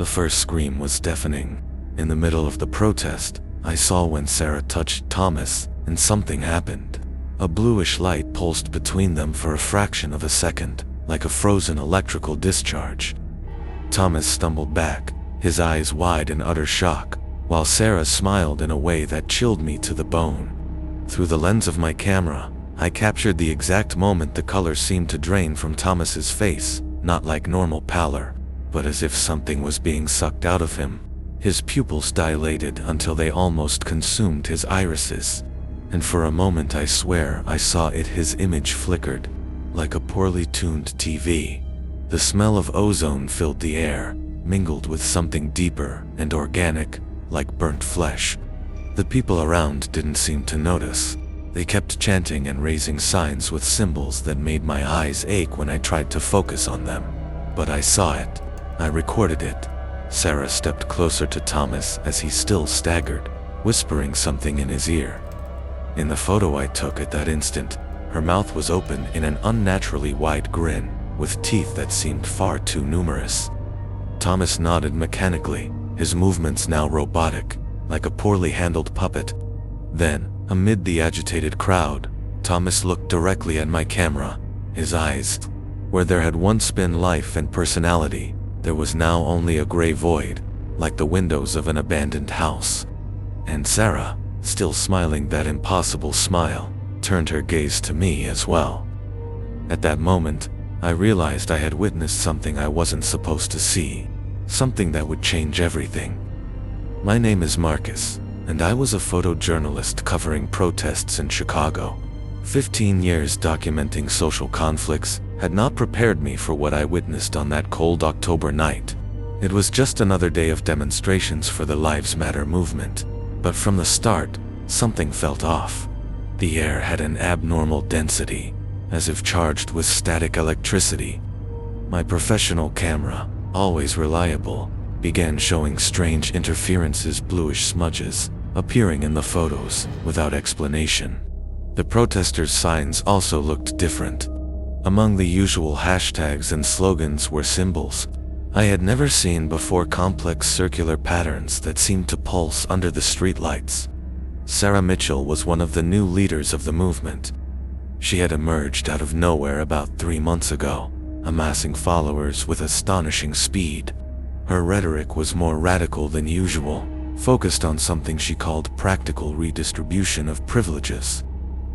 first scream was deafening. In the middle of the protest, I saw when Sarah touched Thomas, and something happened. A bluish light pulsed between them for a fraction of a second, like a frozen electrical discharge. Thomas stumbled back, his eyes wide in utter shock, while Sarah smiled in a way that chilled me to the bone. Through the lens of my camera, I captured the exact moment the color seemed to drain from Thomas's face, not like normal pallor, but as if something was being sucked out of him. His pupils dilated until they almost consumed his irises, and for a moment I swear I saw it. His image flickered, like a poorly tuned TV. The smell of ozone filled the air, mingled with something deeper and organic, like burnt flesh. The people around didn't seem to notice. They kept chanting and raising signs with symbols that made my eyes ache when I tried to focus on them. But I saw it. I recorded it. Sarah stepped closer to Thomas as he still staggered, whispering something in his ear. In the photo I took at that instant, her mouth was open in an unnaturally wide grin, with teeth that seemed far too numerous. Thomas nodded mechanically, his movements now robotic, like a poorly handled puppet. Then, amid the agitated crowd, Thomas looked directly at my camera. His eyes, where there had once been life and personality, there was now only a gray void, like the windows of an abandoned house. And Sarah, still smiling that impossible smile, turned her gaze to me as well. At that moment, I realized I had witnessed something I wasn't supposed to see, something that would change everything. My name is Marcus, and I was a photojournalist covering protests in Chicago. 15 years documenting social conflicts had not prepared me for what I witnessed on that cold October night. It was just another day of demonstrations for the Lives Matter movement, but from the start, something felt off. The air had an abnormal density, as if charged with static electricity. My professional camera, always reliable, began showing strange interferences, bluish smudges, appearing in the photos without explanation. The protesters' signs also looked different. Among the usual hashtags and slogans were symbols I had never seen before, complex circular patterns that seemed to pulse under the streetlights. Sarah Mitchell was one of the new leaders of the movement. She had emerged out of nowhere about 3 months ago, amassing followers with astonishing speed. Her rhetoric was more radical than usual, focused on something she called practical redistribution of privileges.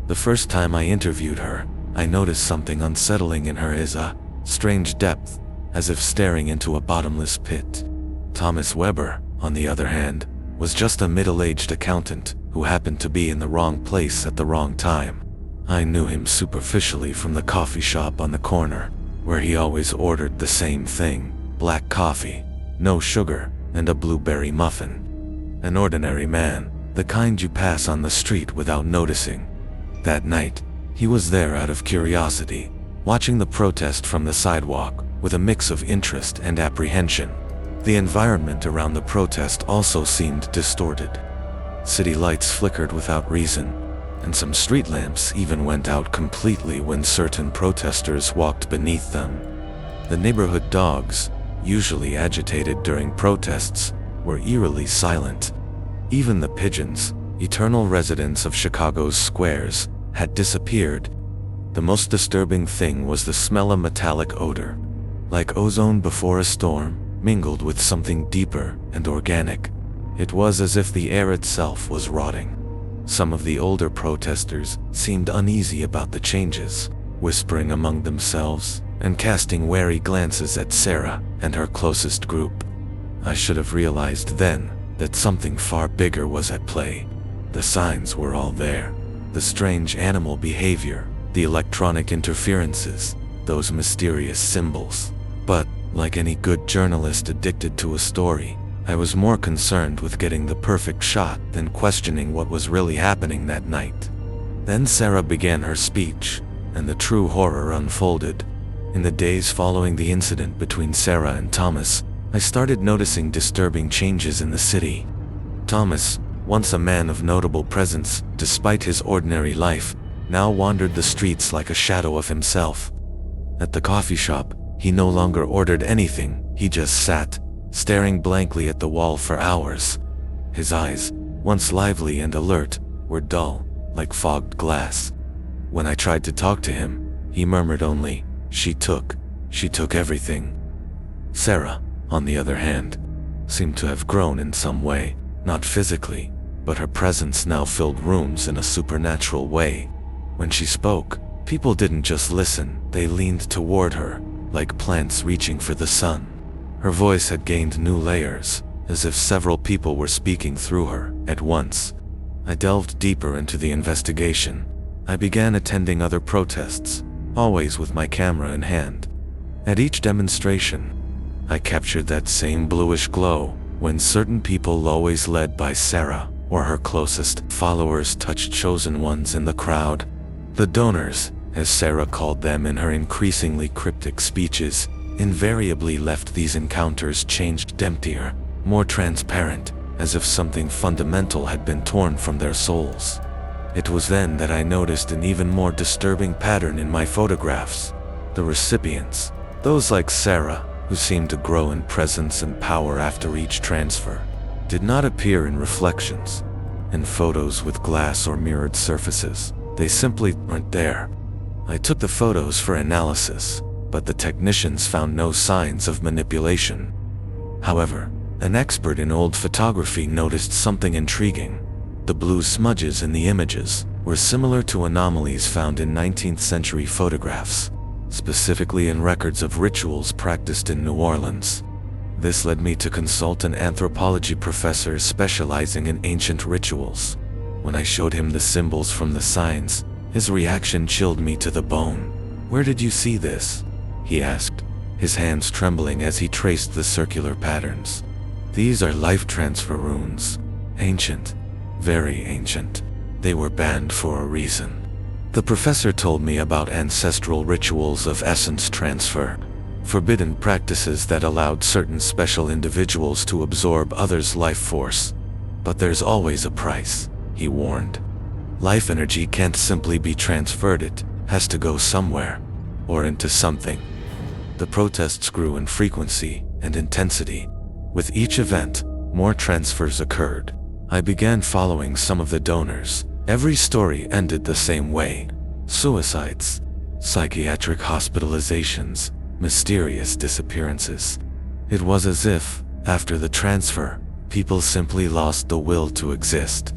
The first time I interviewed her, I noticed something unsettling in her, is a strange depth, as if staring into a bottomless pit. Thomas Weber, on the other hand, was just a middle-aged accountant who happened to be in the wrong place at the wrong time. I knew him superficially from the coffee shop on the corner, where he always ordered the same thing: black coffee, no sugar, and a blueberry muffin. An ordinary man, the kind you pass on the street without noticing. That night, he was there out of curiosity, watching the protest from the sidewalk, with a mix of interest and apprehension. The environment around the protest also seemed distorted. City lights flickered without reason, and some street lamps even went out completely when certain protesters walked beneath them. The neighborhood dogs, usually agitated during protests, were eerily silent. Even the pigeons, eternal residents of Chicago's squares, had disappeared. The most disturbing thing was the smell of metallic odor, like ozone before a storm, mingled with something deeper and organic. It was as if the air itself was rotting. Some of the older protesters seemed uneasy about the changes, whispering among themselves and casting wary glances at Sarah and her closest group. I should have realized then that something far bigger was at play. The signs were all there. The strange animal behavior, the electronic interferences, those mysterious symbols. But, like any good journalist addicted to a story, I was more concerned with getting the perfect shot than questioning what was really happening that night. Then Sarah began her speech, and the true horror unfolded. In the days following the incident between Sarah and Thomas, I started noticing disturbing changes in the city. Thomas, once a man of notable presence, despite his ordinary life, now wandered the streets like a shadow of himself. At the coffee shop, he no longer ordered anything, he just sat, staring blankly at the wall for hours. His eyes, once lively and alert, were dull, like fogged glass. When I tried to talk to him, he murmured only, She took everything." Sarah, on the other hand, seemed to have grown in some way, not physically, but her presence now filled rooms in a supernatural way. When she spoke, people didn't just listen, they leaned toward her, like plants reaching for the sun. Her voice had gained new layers, as if several people were speaking through her at once. I delved deeper into the investigation. I began attending other protests, always with my camera in hand. At each demonstration, I captured that same bluish glow when certain people, always led by Sarah or her closest followers, touched chosen ones in the crowd. The donors, as Sarah called them in her increasingly cryptic speeches, invariably left these encounters changed, emptier, more transparent, as if something fundamental had been torn from their souls. It was then that I noticed an even more disturbing pattern in my photographs. The recipients, those like Sarah, who seemed to grow in presence and power after each transfer, did not appear in reflections, in photos with glass or mirrored surfaces. They simply weren't there. I took the photos for analysis, but the technicians found no signs of manipulation. However, an expert in old photography noticed something intriguing. The blue smudges in the images were similar to anomalies found in 19th century photographs, specifically in records of rituals practiced in New Orleans. This led me to consult an anthropology professor specializing in ancient rituals. When I showed him the symbols from the signs, his reaction chilled me to the bone. "Where did you see this?" he asked, his hands trembling as he traced the circular patterns. "These are life transfer runes. Ancient. Very ancient. They were banned for a reason." The professor told me about ancestral rituals of essence transfer, forbidden practices that allowed certain special individuals to absorb others' life force. "But there's always a price," he warned. "Life energy can't simply be transferred, it has to go somewhere, or into something." The protests grew in frequency and intensity. With each event, more transfers occurred. I began following some of the donors. Every story ended the same way: suicides, psychiatric hospitalizations, mysterious disappearances. It was as if, after the transfer, people simply lost the will to exist.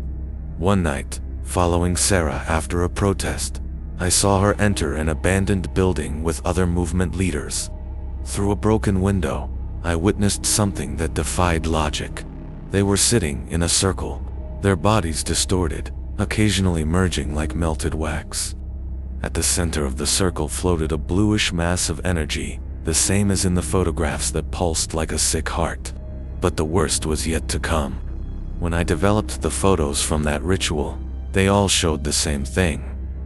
One night, following Sarah after a protest, I saw her enter an abandoned building with other movement leaders. Through a broken window, I witnessed something that defied logic. They were sitting in a circle, their bodies distorted, occasionally merging like melted wax. At the center of the circle floated a bluish mass of energy, the same as in the photographs, that pulsed like a sick heart. But the worst was yet to come. When I developed the photos from that ritual, they all showed the same thing.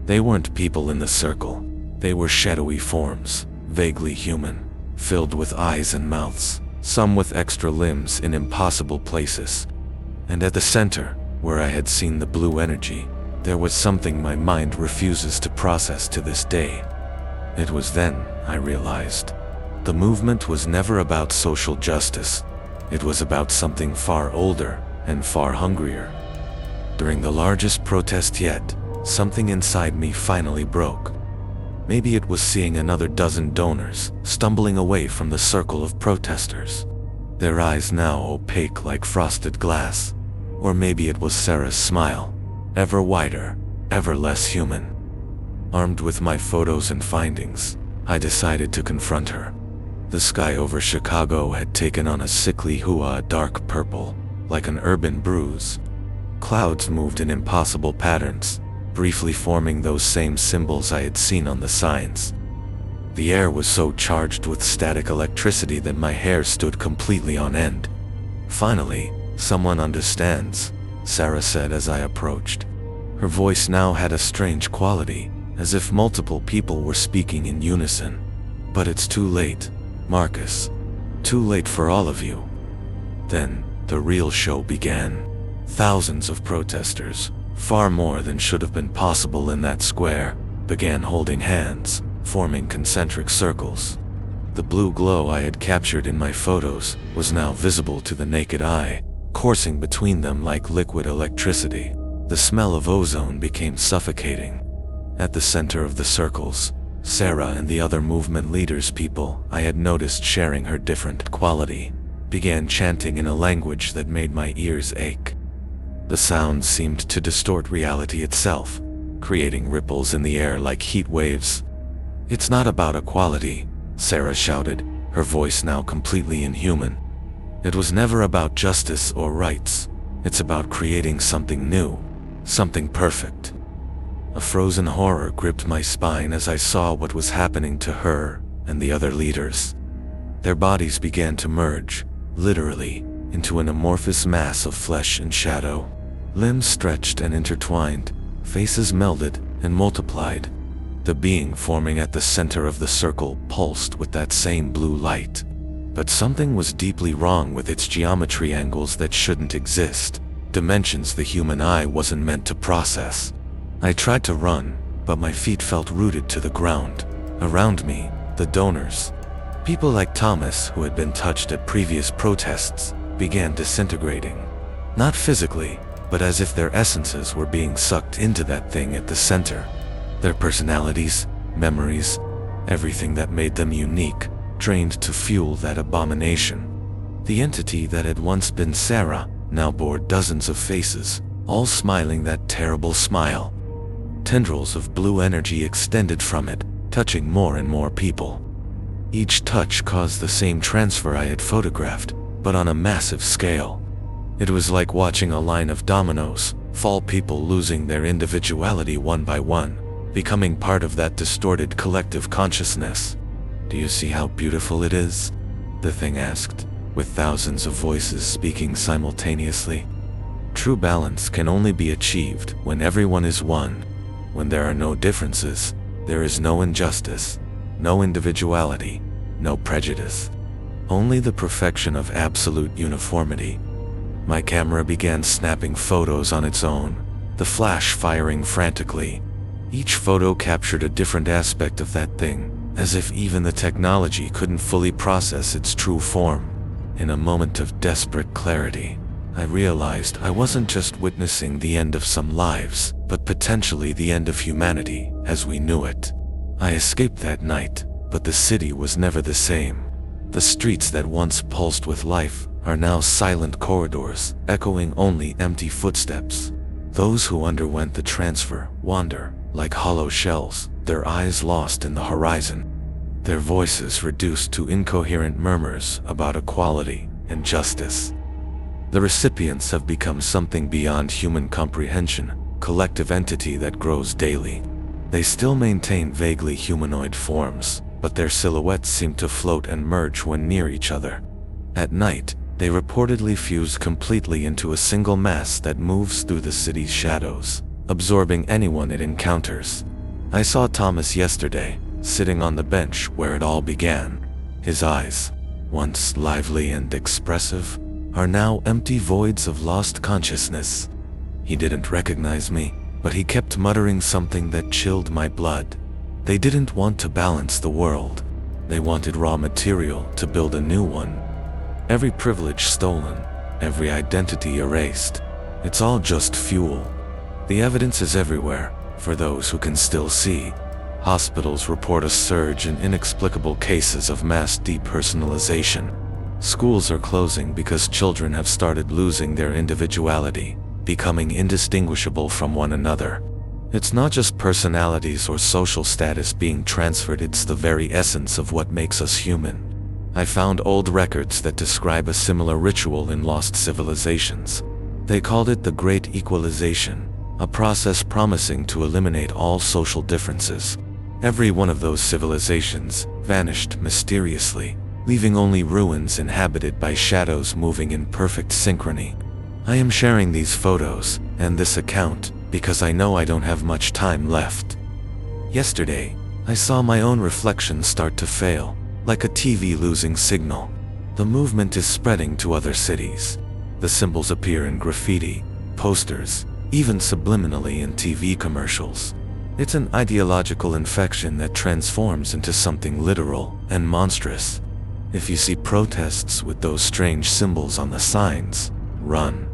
They weren't people in the circle. They were shadowy forms, vaguely human, filled with eyes and mouths, some with extra limbs in impossible places. And at the center, where I had seen the blue energy, there was something my mind refuses to process to this day. It was then I realized. The movement was never about social justice. It was about something far older and far hungrier. During the largest protest yet, something inside me finally broke. Maybe it was seeing another dozen donors stumbling away from the circle of protesters, their eyes now opaque like frosted glass. Or maybe it was Sarah's smile, ever wider, ever less human. Armed with my photos and findings, I decided to confront her. The sky over Chicago had taken on a sickly hue, a dark purple, like an urban bruise. Clouds moved in impossible patterns, briefly forming those same symbols I had seen on the signs. The air was so charged with static electricity that my hair stood completely on end. "Finally, someone understands," Sarah said as I approached. Her voice now had a strange quality, as if multiple people were speaking in unison. "But it's too late, Marcus. Too late for all of you." Then, the real show began. Thousands of protesters, far more than should have been possible in that square, began holding hands, forming concentric circles. The blue glow I had captured in my photos was now visible to the naked eye, coursing between them like liquid electricity. The smell of ozone became suffocating. At the center of the circles, Sarah and the other movement leaders people I had noticed sharing her different quality began chanting in a language that made my ears ache. The sound seemed to distort reality itself, creating ripples in the air like heat waves. "It's not about equality," Sarah shouted, her voice now completely inhuman. "It was never about justice or rights. It's about creating something new, something perfect." A frozen horror gripped my spine as I saw what was happening to her and the other leaders. Their bodies began to merge, literally, into an amorphous mass of flesh and shadow. Limbs stretched and intertwined, faces melded and multiplied. The being forming at the center of the circle pulsed with that same blue light. But something was deeply wrong with its geometry, angles that shouldn't exist, dimensions the human eye wasn't meant to process. I tried to run, but my feet felt rooted to the ground. Around me, the donors, people like Thomas who had been touched at previous protests, began disintegrating. Not physically, but as if their essences were being sucked into that thing at the center. Their personalities, memories, everything that made them unique, drained to fuel that abomination. The entity that had once been Sarah now bore dozens of faces, all smiling that terrible smile. Tendrils of blue energy extended from it, touching more and more people. Each touch caused the same transfer I had photographed, but on a massive scale. It was like watching a line of dominoes fall, people losing their individuality one by one, becoming part of that distorted collective consciousness. "Do you see how beautiful it is?" the thing asked, with thousands of voices speaking simultaneously. "True balance can only be achieved when everyone is one. When there are no differences, there is no injustice, no individuality, no prejudice. Only the perfection of absolute uniformity." My camera began snapping photos on its own, the flash firing frantically. Each photo captured a different aspect of that thing, as if even the technology couldn't fully process its true form. In a moment of desperate clarity, I realized I wasn't just witnessing the end of some lives, but potentially the end of humanity as we knew it. I escaped that night, but the city was never the same. The streets that once pulsed with life are now silent corridors, echoing only empty footsteps. Those who underwent the transfer wander like hollow shells, their eyes lost in the horizon, their voices reduced to incoherent murmurs about equality and justice. The recipients have become something beyond human comprehension, collective entity that grows daily. They still maintain vaguely humanoid forms, but their silhouettes seem to float and merge when near each other. At night, they reportedly fuse completely into a single mass that moves through the city's shadows, absorbing anyone it encounters. I saw Thomas yesterday, sitting on the bench where it all began. His eyes, once lively and expressive, are now empty voids of lost consciousness. He didn't recognize me, but he kept muttering something that chilled my blood. They didn't want to balance the world. They wanted raw material to build a new one. Every privilege stolen, every identity erased. It's all just fuel. The evidence is everywhere, for those who can still see. Hospitals report a surge in inexplicable cases of mass depersonalization. Schools are closing because children have started losing their individuality, becoming indistinguishable from one another. It's not just personalities or social status being transferred, it's the very essence of what makes us human. I found old records that describe a similar ritual in lost civilizations. They called it the Great Equalization, a process promising to eliminate all social differences. Every one of those civilizations vanished mysteriously, leaving only ruins inhabited by shadows moving in perfect synchrony. I am sharing these photos and this account because I know I don't have much time left. Yesterday, I saw my own reflection start to fail, like a TV losing signal. The movement is spreading to other cities. The symbols appear in graffiti, posters, even subliminally in TV commercials. It's an ideological infection that transforms into something literal and monstrous. If you see protests with those strange symbols on the signs, run.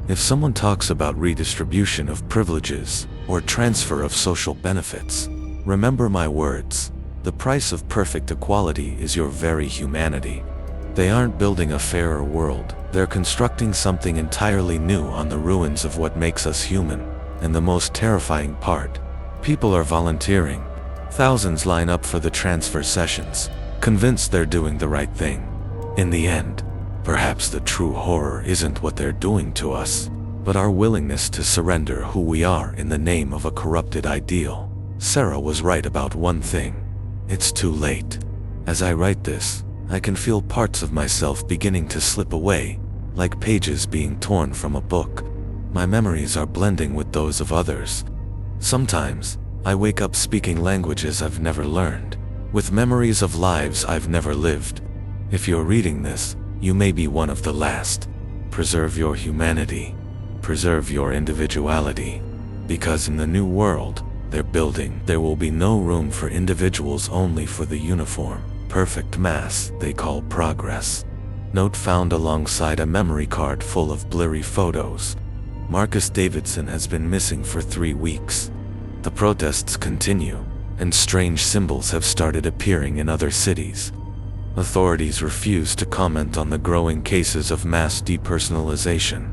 If someone talks about redistribution of privileges or transfer of social benefits, remember my words. The price of perfect equality is your very humanity. They aren't building a fairer world, they're constructing something entirely new on the ruins of what makes us human. And the most terrifying part, people are volunteering. Thousands line up for the transfer sessions, convinced they're doing the right thing. In the end, perhaps the true horror isn't what they're doing to us, but our willingness to surrender who we are in the name of a corrupted ideal. Sarah was right about one thing. It's too late. As I write this, I can feel parts of myself beginning to slip away, like pages being torn from a book. My memories are blending with those of others. Sometimes, I wake up speaking languages I've never learned, with memories of lives I've never lived. If you're reading this, you may be one of the last. Preserve your humanity. Preserve your individuality. Because in the new world they're building, there will be no room for individuals, only for the uniform, perfect mass they call progress. Note found alongside a memory card full of blurry photos. Marcus Davidson has been missing for 3 weeks. The protests continue, and strange symbols have started appearing in other cities. Authorities refuse to comment on the growing cases of mass depersonalization.